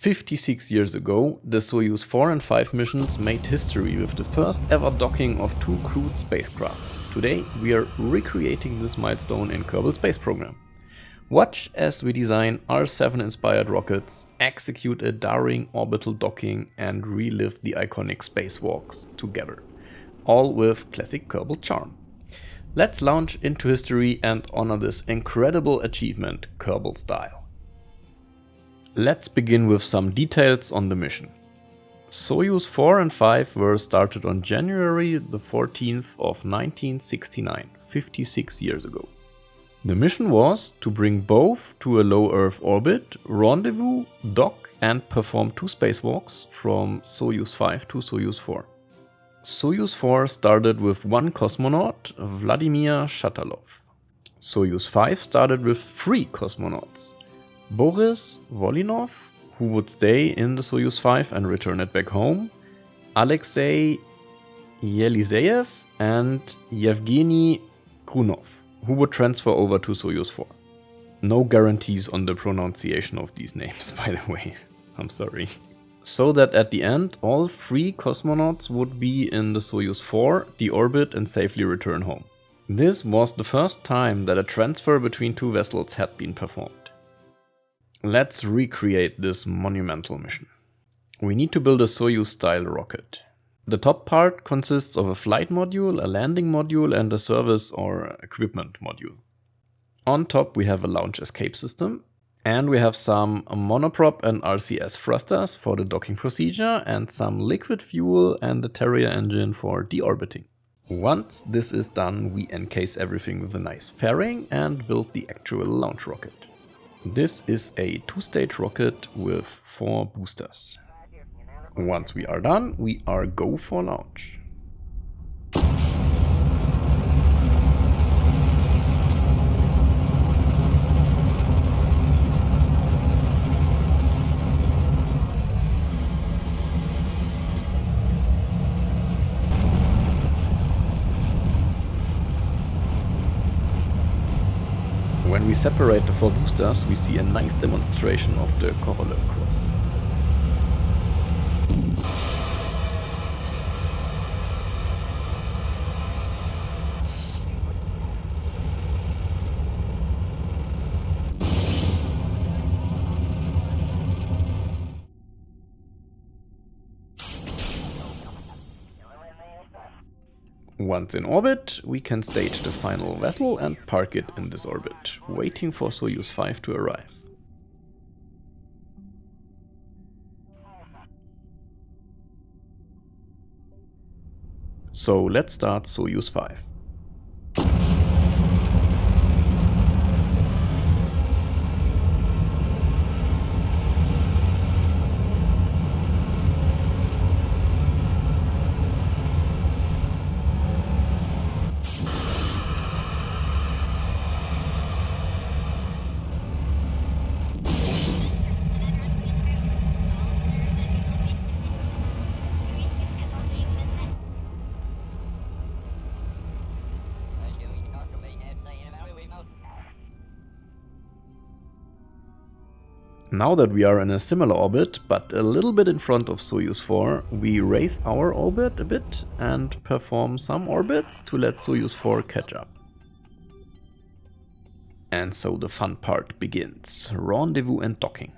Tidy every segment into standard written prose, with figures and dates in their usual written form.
56 years ago, the Soyuz 4 and 5 missions made history with the first ever docking of 2 crewed spacecraft. Today, we are recreating this milestone in Kerbal Space Program. Watch as we design R7-inspired rockets, execute a daring orbital docking, and relive the iconic spacewalks together, all with classic Kerbal charm. Let's launch into history and honor this incredible achievement Kerbal style. Let's begin with some details on the mission. Soyuz 4 and 5 were started on January the 14th of 1969, 56 years ago. The mission was to bring both to a low Earth orbit, rendezvous, dock and perform 2 spacewalks from Soyuz 5 to Soyuz 4. Soyuz 4 started with 1 cosmonaut, Vladimir Shatalov. Soyuz 5 started with 3 cosmonauts, Boris Volinov, who would stay in the Soyuz 5 and return it back home, Alexei Yeliseyev and Yevgeny Krunov, who would transfer over to Soyuz 4. No guarantees on the pronunciation of these names, by the way. I'm sorry. So that at the end, all 3 cosmonauts would be in the Soyuz 4, deorbit and safely return home. This was the first time that a transfer between 2 vessels had been performed. Let's recreate this monumental mission. We need to build a Soyuz-style rocket. The top part consists of a flight module, a landing module, and a service or equipment module. On top we have a launch escape system, and we have some monoprop and RCS thrusters for the docking procedure, and some liquid fuel and the Terrier engine for deorbiting. Once this is done, we encase everything with a nice fairing and build the actual launch rocket. This is a 2-stage rocket with 4 boosters. Once we are done, we are go for launch. When we separate the 4 boosters, we see a nice demonstration of the Korolev cross. Once in orbit, we can stage the final vessel and park it in this orbit, waiting for Soyuz 5 to arrive. So let's start Soyuz 5. Now that we are in a similar orbit, but a little bit in front of Soyuz 4, we raise our orbit a bit and perform some orbits to let Soyuz 4 catch up. And so the fun part begins, rendezvous and docking.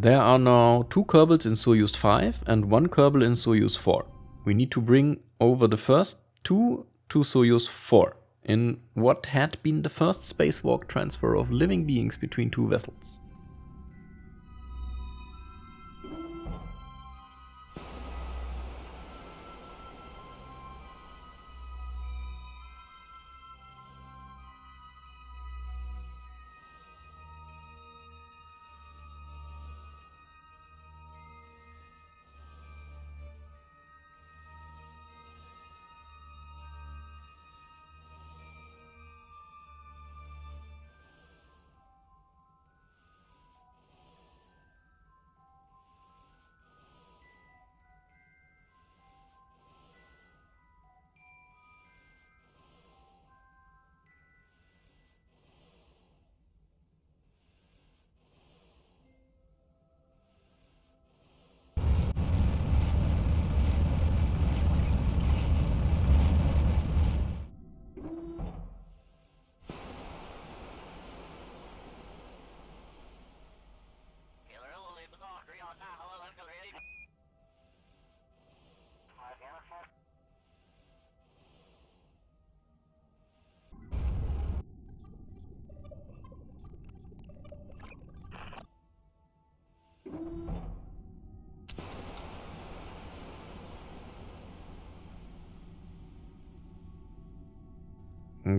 There are now 2 Kerbals in Soyuz 5 and 1 Kerbal in Soyuz 4. We need to bring over the first 2 to Soyuz 4, in what had been the first spacewalk transfer of living beings between 2 vessels.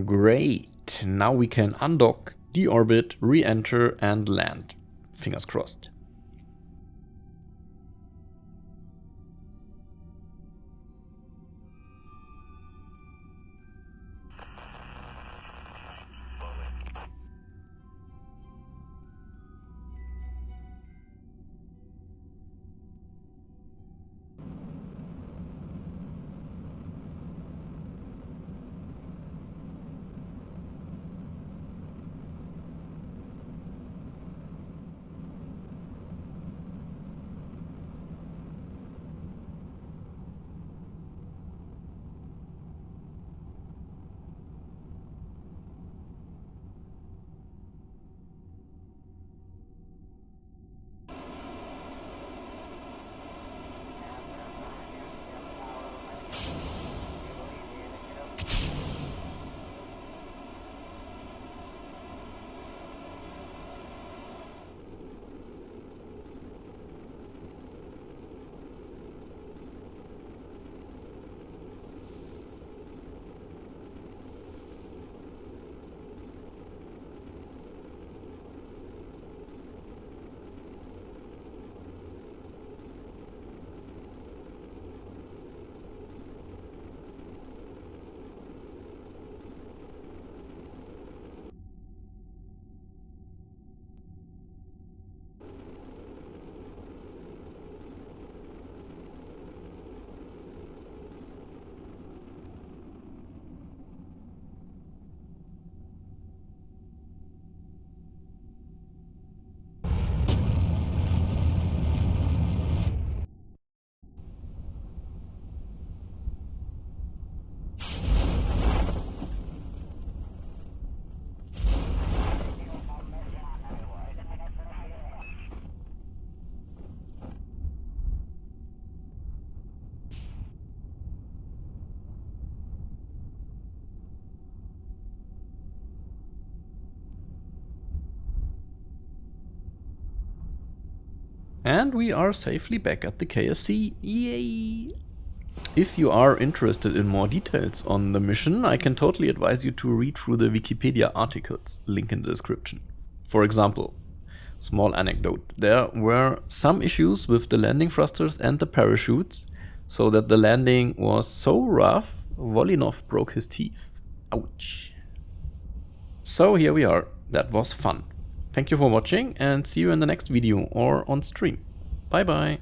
Great, now we can undock, deorbit, re-enter and land. Fingers crossed. And we are safely back at the KSC. Yay! If you are interested in more details on the mission, I can totally advise you to read through the Wikipedia articles, link in the description. For example, small anecdote, there were some issues with the landing thrusters and the parachutes, so that the landing was so rough, Volinov broke his teeth. Ouch. So here we are, that was fun. Thank you for watching and see you in the next video or on stream. Bye bye.